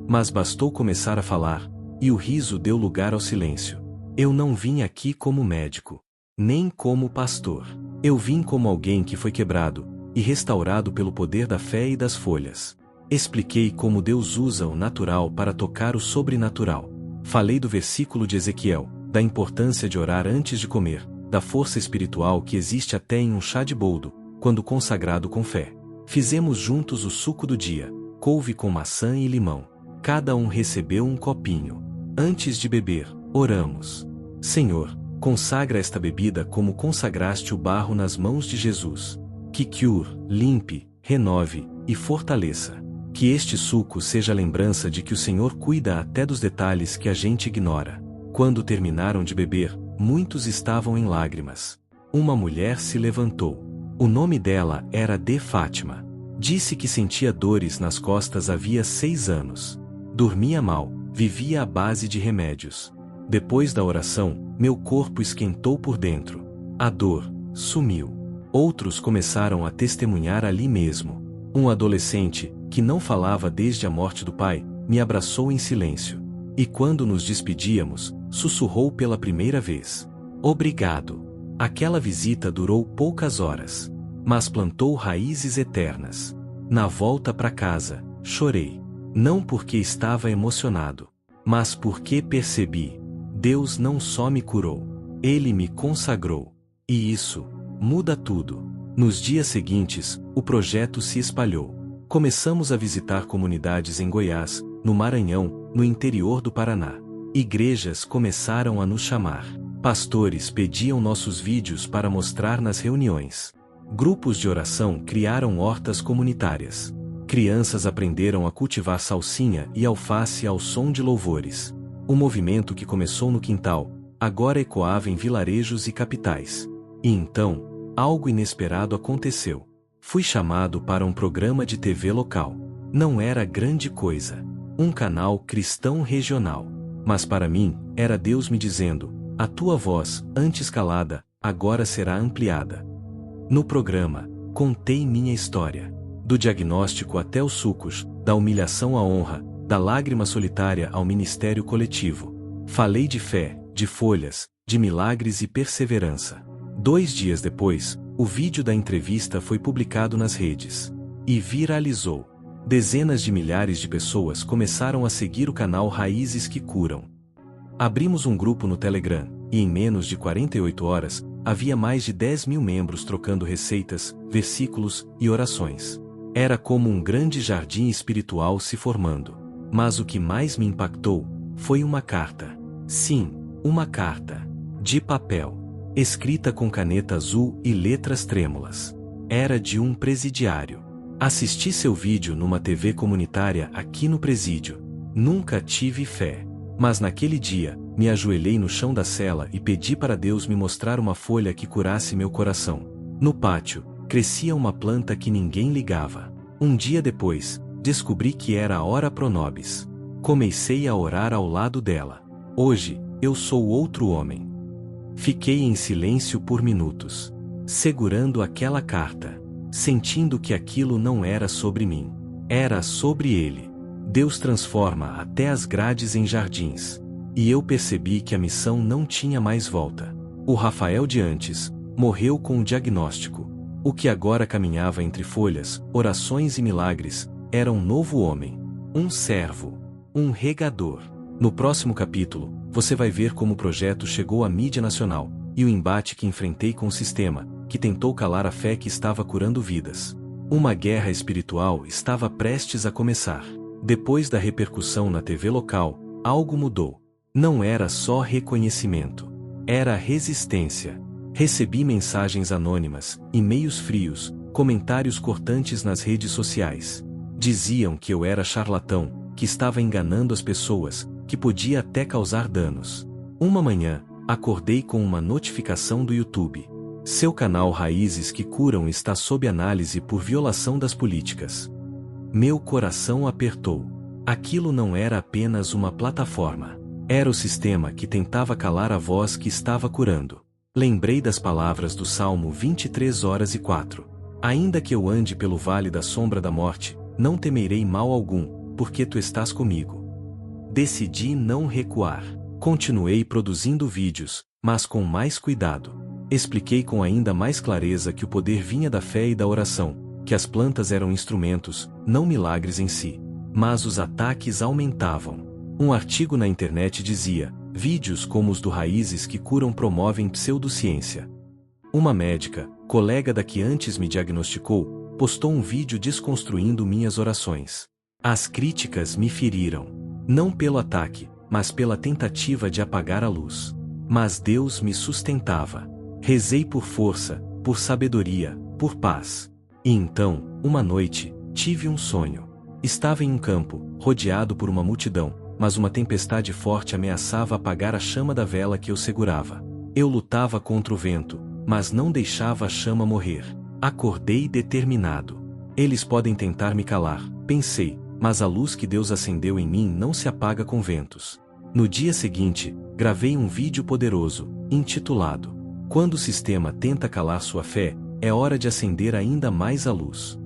Mas bastou começar a falar, e o riso deu lugar ao silêncio. Eu não vim aqui como médico, nem como pastor. Eu vim como alguém que foi quebrado e restaurado pelo poder da fé e das folhas. Expliquei como Deus usa o natural para tocar o sobrenatural. Falei do versículo de Ezequiel, da importância de orar antes de comer, da força espiritual que existe até em um chá de boldo, quando consagrado com fé. Fizemos juntos o suco do dia, couve com maçã e limão. Cada um recebeu um copinho. Antes de beber, oramos. Senhor, consagra esta bebida como consagraste o barro nas mãos de Jesus. Que cure, limpe, renove e fortaleça. Que este suco seja a lembrança de que o Senhor cuida até dos detalhes que a gente ignora. Quando terminaram de beber, muitos estavam em lágrimas. Uma mulher se levantou. O nome dela era de Fátima. Disse que sentia dores nas costas havia 6 anos. Dormia mal, vivia à base de remédios. Depois da oração, meu corpo esquentou por dentro. A dor sumiu. Outros começaram a testemunhar ali mesmo. Um adolescente, que não falava desde a morte do pai, me abraçou em silêncio. E quando nos despedíamos, sussurrou pela primeira vez: obrigado. Aquela visita durou poucas horas, mas plantou raízes eternas. Na volta para casa, chorei. Não porque estava emocionado, mas porque percebi: Deus não só me curou, Ele me consagrou. E isso muda tudo. Nos dias seguintes, o projeto se espalhou. Começamos a visitar comunidades em Goiás, no Maranhão, no interior do Paraná. Igrejas começaram a nos chamar. Pastores pediam nossos vídeos para mostrar nas reuniões. Grupos de oração criaram hortas comunitárias. Crianças aprenderam a cultivar salsinha e alface ao som de louvores. O movimento que começou no quintal, agora ecoava em vilarejos e capitais. E então, algo inesperado aconteceu. Fui chamado para um programa de TV local. Não era grande coisa. Um canal cristão regional. Mas para mim, era Deus me dizendo: a tua voz, antes calada, agora será ampliada. No programa, contei minha história. Do diagnóstico até os sucos, da humilhação à honra, da lágrima solitária ao ministério coletivo. Falei de fé, de folhas, de milagres e perseverança. 2 dias depois, o vídeo da entrevista foi publicado nas redes. E viralizou. Dezenas de milhares de pessoas começaram a seguir o canal Raízes que Curam. Abrimos um grupo no Telegram, e em menos de 48 horas, havia mais de 10.000 membros trocando receitas, versículos e orações. Era como um grande jardim espiritual se formando. Mas o que mais me impactou foi uma carta. Sim, uma carta. De papel. Escrita com caneta azul e letras trêmulas. Era de um presidiário. Assisti seu vídeo numa TV comunitária aqui no presídio. Nunca tive fé. Mas naquele dia, me ajoelhei no chão da cela e pedi para Deus me mostrar uma folha que curasse meu coração. No pátio, crescia uma planta que ninguém ligava. Um dia depois, descobri que era a Ora Pro Nobis. Comecei a orar ao lado dela. Hoje, eu sou outro homem. Fiquei em silêncio por minutos, segurando aquela carta, sentindo que aquilo não era sobre mim. Era sobre ele. Deus transforma até as grades em jardins. E eu percebi que a missão não tinha mais volta. O Rafael de antes morreu com o diagnóstico. O que agora caminhava entre folhas, orações e milagres, era um novo homem. Um servo. Um regador. No próximo capítulo, você vai ver como o projeto chegou à mídia nacional, e o embate que enfrentei com o sistema, que tentou calar a fé que estava curando vidas. Uma guerra espiritual estava prestes a começar. Depois da repercussão na TV local, algo mudou. Não era só reconhecimento. Era resistência. Recebi mensagens anônimas, e-mails frios, comentários cortantes nas redes sociais. Diziam que eu era charlatão, que estava enganando as pessoas, que podia até causar danos. Uma manhã, acordei com uma notificação do YouTube. Seu canal Raízes que Curam está sob análise por violação das políticas. Meu coração apertou. Aquilo não era apenas uma plataforma. Era o sistema que tentava calar a voz que estava curando. Lembrei das palavras do Salmo 23:4. Ainda que eu ande pelo vale da sombra da morte, não temerei mal algum, porque tu estás comigo. Decidi não recuar. Continuei produzindo vídeos, mas com mais cuidado. Expliquei com ainda mais clareza que o poder vinha da fé e da oração, que as plantas eram instrumentos, não milagres em si. Mas os ataques aumentavam. Um artigo na internet dizia: vídeos como os do Raízes que Curam promovem pseudociência. Uma médica, colega da que antes me diagnosticou, postou um vídeo desconstruindo minhas orações. As críticas me feriram. Não pelo ataque, mas pela tentativa de apagar a luz. Mas Deus me sustentava. Rezei por força, por sabedoria, por paz. E então, uma noite, tive um sonho. Estava em um campo, rodeado por uma multidão, mas uma tempestade forte ameaçava apagar a chama da vela que eu segurava. Eu lutava contra o vento, mas não deixava a chama morrer. Acordei determinado. Eles podem tentar me calar, pensei, mas a luz que Deus acendeu em mim não se apaga com ventos. No dia seguinte, gravei um vídeo poderoso, intitulado: Quando o sistema tenta calar sua fé, é hora de acender ainda mais a luz.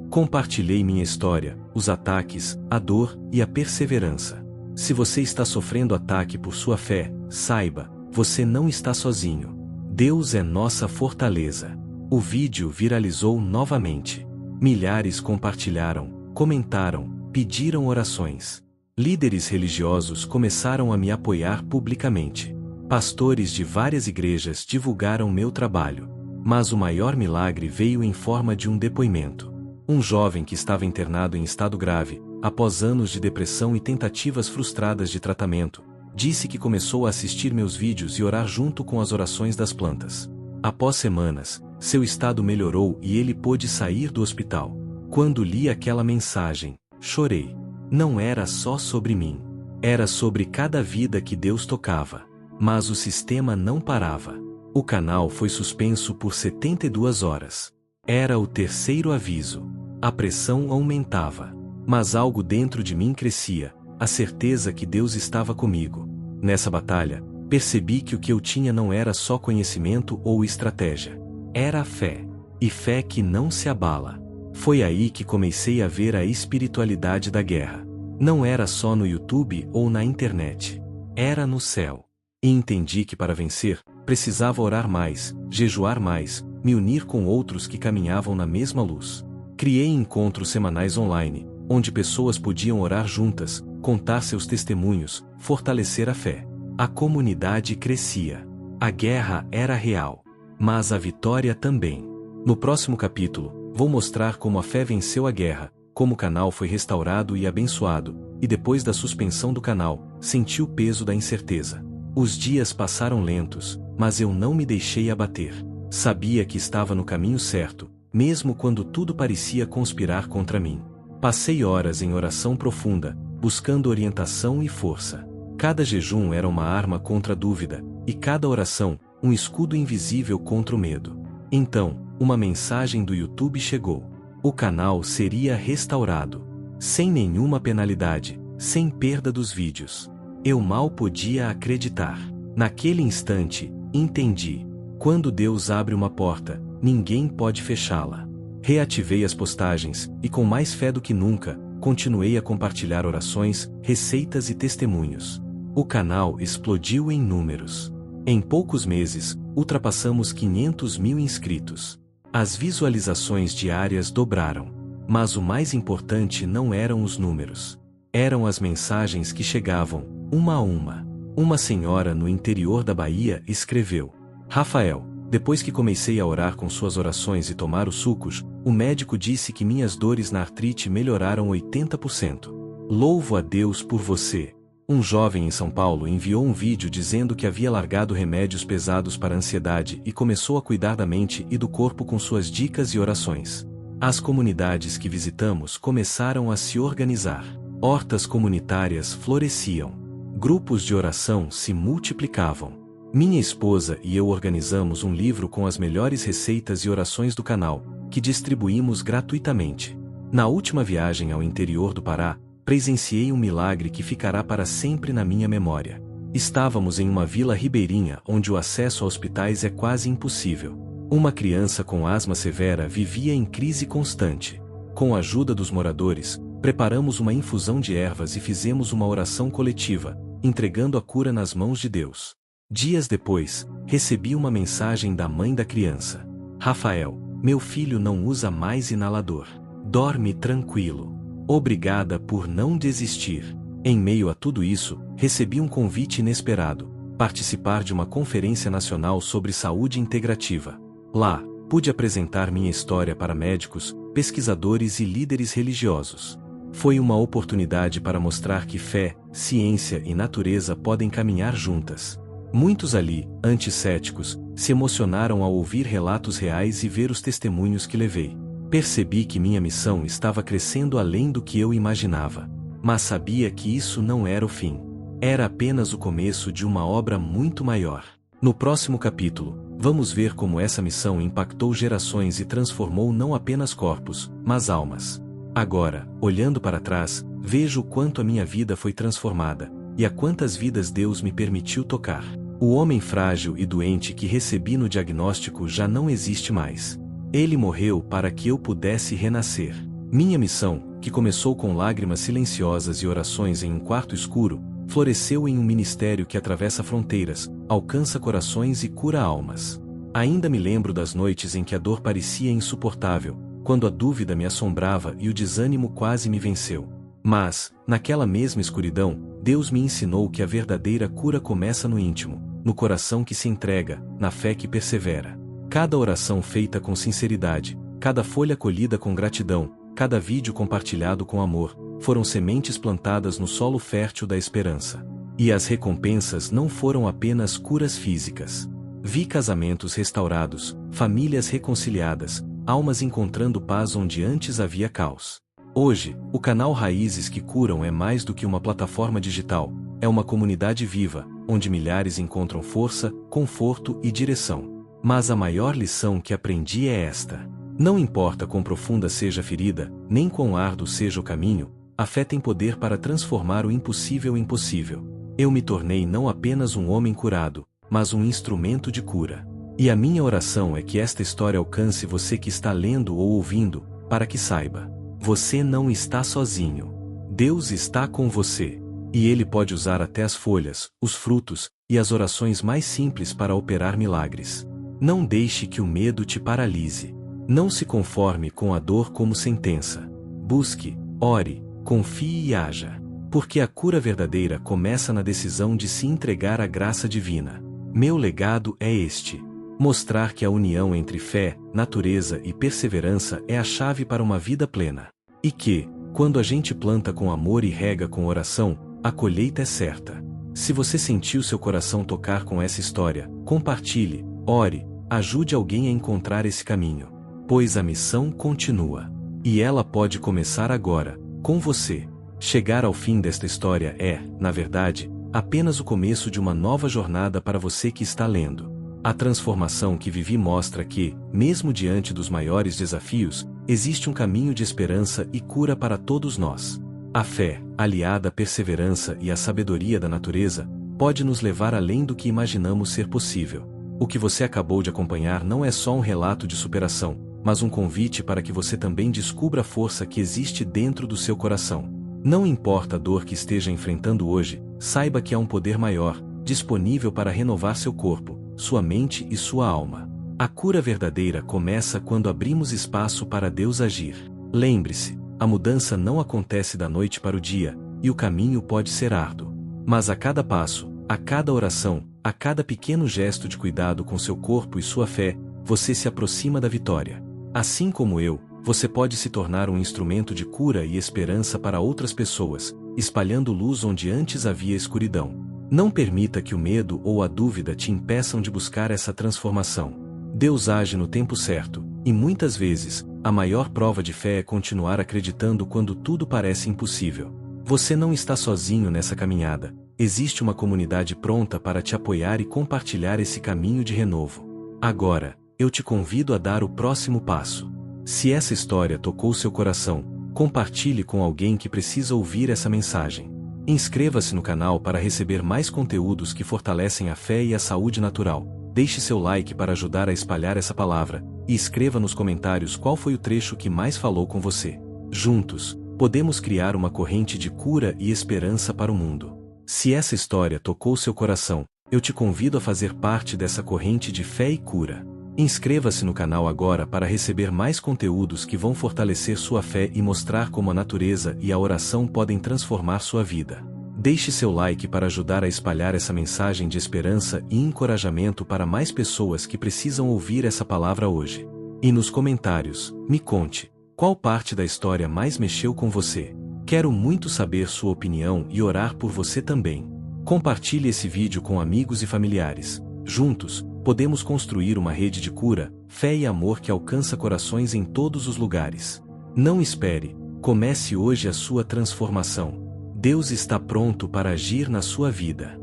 Compartilhei minha história, os ataques, a dor e a perseverança. Se você está sofrendo ataque por sua fé, saiba, você não está sozinho. Deus é nossa fortaleza. O vídeo viralizou novamente. Milhares compartilharam, comentaram, pediram orações. Líderes religiosos começaram a me apoiar publicamente. Pastores de várias igrejas divulgaram meu trabalho. Mas o maior milagre veio em forma de um depoimento. Um jovem que estava internado em estado grave, após anos de depressão e tentativas frustradas de tratamento, disse que começou a assistir meus vídeos e orar junto com as orações das plantas. Após semanas, seu estado melhorou e ele pôde sair do hospital. Quando li aquela mensagem, chorei. Não era só sobre mim. Era sobre cada vida que Deus tocava. Mas o sistema não parava. O canal foi suspenso por 72 horas. Era o terceiro aviso. A pressão aumentava. Mas algo dentro de mim crescia, a certeza que Deus estava comigo. Nessa batalha, percebi que o que eu tinha não era só conhecimento ou estratégia. Era a fé. E fé que não se abala. Foi aí que comecei a ver a espiritualidade da guerra. Não era só no YouTube ou na internet. Era no céu. E entendi que para vencer, Precisava orar mais, jejuar mais, me unir com outros que caminhavam na mesma luz. Criei encontros semanais online, onde pessoas podiam orar juntas, contar seus testemunhos, fortalecer a fé. A comunidade crescia. A guerra era real. Mas a vitória também. No próximo capítulo, vou mostrar como a fé venceu a guerra, como o canal foi restaurado e abençoado, e depois da suspensão do canal, senti o peso da incerteza. Os dias passaram lentos, mas eu não me deixei abater. Sabia que estava no caminho certo, mesmo quando tudo parecia conspirar contra mim. Passei horas em oração profunda, buscando orientação e força. Cada jejum era uma arma contra a dúvida, e cada oração, um escudo invisível contra o medo. Então, uma mensagem do YouTube chegou. O canal seria restaurado. Sem nenhuma penalidade, sem perda dos vídeos. Eu mal podia acreditar. Naquele instante, entendi. Quando Deus abre uma porta, ninguém pode fechá-la. Reativei as postagens, e com mais fé do que nunca, continuei a compartilhar orações, receitas e testemunhos. O canal explodiu em números. Em poucos meses, ultrapassamos 500 mil inscritos. As visualizações diárias dobraram. Mas o mais importante não eram os números. Eram as mensagens que chegavam, uma a uma. Uma senhora no interior da Bahia escreveu: Rafael, depois que comecei a orar com suas orações e tomar os sucos, o médico disse que minhas dores na artrite melhoraram 80%. Louvo a Deus por você. Um jovem em São Paulo enviou um vídeo dizendo que havia largado remédios pesados para a ansiedade e começou a cuidar da mente e do corpo com suas dicas e orações. As comunidades que visitamos começaram a se organizar. Hortas comunitárias floresciam. Grupos de oração se multiplicavam. Minha esposa e eu organizamos um livro com as melhores receitas e orações do canal, que distribuímos gratuitamente. Na última viagem ao interior do Pará, presenciei um milagre que ficará para sempre na minha memória. Estávamos em uma vila ribeirinha onde o acesso a hospitais é quase impossível. Uma criança com asma severa vivia em crise constante. Com a ajuda dos moradores, preparamos uma infusão de ervas e fizemos uma oração coletiva, entregando a cura nas mãos de Deus. Dias depois, recebi uma mensagem da mãe da criança. Rafael, meu filho não usa mais inalador. Dorme tranquilo. Obrigada por não desistir. Em meio a tudo isso, recebi um convite inesperado: participar de uma conferência nacional sobre saúde integrativa. Lá, pude apresentar minha história para médicos, pesquisadores e líderes religiosos. Foi uma oportunidade para mostrar que fé, ciência e natureza podem caminhar juntas. Muitos ali, anticéticos, se emocionaram ao ouvir relatos reais e ver os testemunhos que levei. Percebi que minha missão estava crescendo além do que eu imaginava. Mas sabia que isso não era o fim. Era apenas o começo de uma obra muito maior. No próximo capítulo, vamos ver como essa missão impactou gerações e transformou não apenas corpos, mas almas. Agora, olhando para trás, vejo o quanto a minha vida foi transformada, e a quantas vidas Deus me permitiu tocar. O homem frágil e doente que recebi no diagnóstico já não existe mais. Ele morreu para que eu pudesse renascer. Minha missão, que começou com lágrimas silenciosas e orações em um quarto escuro, floresceu em um ministério que atravessa fronteiras, alcança corações e cura almas. Ainda me lembro das noites em que a dor parecia insuportável, quando a dúvida me assombrava e o desânimo quase me venceu. Mas, naquela mesma escuridão, Deus me ensinou que a verdadeira cura começa no íntimo, no coração que se entrega, na fé que persevera. Cada oração feita com sinceridade, cada folha colhida com gratidão, cada vídeo compartilhado com amor, foram sementes plantadas no solo fértil da esperança. E as recompensas não foram apenas curas físicas. Vi casamentos restaurados, famílias reconciliadas, almas encontrando paz onde antes havia caos. Hoje, o canal Raízes que Curam é mais do que uma plataforma digital, é uma comunidade viva, onde milhares encontram força, conforto e direção. Mas a maior lição que aprendi é esta: não importa quão profunda seja a ferida, nem quão árduo seja o caminho, a fé tem poder para transformar o impossível em possível. Eu me tornei não apenas um homem curado, mas um instrumento de cura. E a minha oração é que esta história alcance você que está lendo ou ouvindo, para que saiba: você não está sozinho. Deus está com você. E Ele pode usar até as folhas, os frutos, e as orações mais simples para operar milagres. Não deixe que o medo te paralise. Não se conforme com a dor como sentença. Busque, ore, confie e haja. Porque a cura verdadeira começa na decisão de se entregar à graça divina. Meu legado é este: mostrar que a união entre fé, natureza e perseverança é a chave para uma vida plena. E que, quando a gente planta com amor e rega com oração, a colheita é certa. Se você sentiu seu coração tocar com essa história, compartilhe, ore, ajude alguém a encontrar esse caminho. Pois a missão continua. E ela pode começar agora, com você. Chegar ao fim desta história é, na verdade, apenas o começo de uma nova jornada para você que está lendo. A transformação que vivi mostra que, mesmo diante dos maiores desafios, existe um caminho de esperança e cura para todos nós. A fé, aliada à perseverança e à sabedoria da natureza, pode nos levar além do que imaginamos ser possível. O que você acabou de acompanhar não é só um relato de superação, mas um convite para que você também descubra a força que existe dentro do seu coração. Não importa a dor que esteja enfrentando hoje, saiba que há um poder maior, disponível para renovar seu corpo, sua mente e sua alma. A cura verdadeira começa quando abrimos espaço para Deus agir. Lembre-se, a mudança não acontece da noite para o dia, e o caminho pode ser árduo. Mas a cada passo, a cada oração, a cada pequeno gesto de cuidado com seu corpo e sua fé, você se aproxima da vitória. Assim como eu, você pode se tornar um instrumento de cura e esperança para outras pessoas, espalhando luz onde antes havia escuridão. Não permita que o medo ou a dúvida te impeçam de buscar essa transformação. Deus age no tempo certo, e muitas vezes, a maior prova de fé é continuar acreditando quando tudo parece impossível. Você não está sozinho nessa caminhada, existe uma comunidade pronta para te apoiar e compartilhar esse caminho de renovo. Agora, eu te convido a dar o próximo passo. Se essa história tocou seu coração, compartilhe com alguém que precisa ouvir essa mensagem. Inscreva-se no canal para receber mais conteúdos que fortalecem a fé e a saúde natural. Deixe seu like para ajudar a espalhar essa palavra, e escreva nos comentários qual foi o trecho que mais falou com você. Juntos, podemos criar uma corrente de cura e esperança para o mundo. Se essa história tocou seu coração, eu te convido a fazer parte dessa corrente de fé e cura. Inscreva-se no canal agora para receber mais conteúdos que vão fortalecer sua fé e mostrar como a natureza e a oração podem transformar sua vida. Deixe seu like para ajudar a espalhar essa mensagem de esperança e encorajamento para mais pessoas que precisam ouvir essa palavra hoje. E nos comentários, me conte, qual parte da história mais mexeu com você? Quero muito saber sua opinião e orar por você também. Compartilhe esse vídeo com amigos e familiares. Juntos, podemos construir uma rede de cura, fé e amor que alcança corações em todos os lugares. Não espere, comece hoje a sua transformação. Deus está pronto para agir na sua vida.